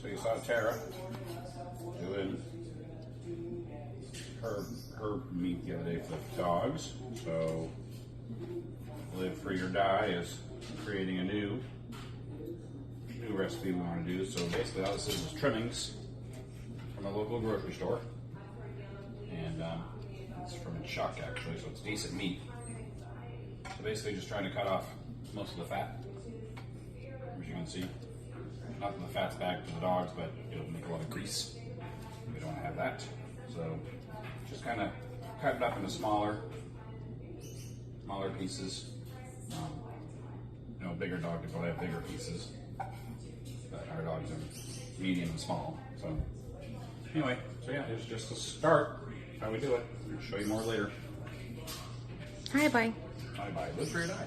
So you saw Tara doing her meat the other day for the dogs. So Live Free or Die is creating a new recipe we want to do. So basically all this is trimmings from a local grocery store. And it's from Chuck actually, so it's decent meat. So basically just trying to cut off most of the fat, as you can see. Not that the fat's bad for the dogs, but it'll make a lot of grease. We don't want to have that. So just kind of cut it up into smaller pieces. Bigger dog could probably have bigger pieces, but our dogs are medium and small. So anyway, yeah, it's just a start. How we do it. I'll show you more later. Hi, bye. Bye bye. Live Free or Die.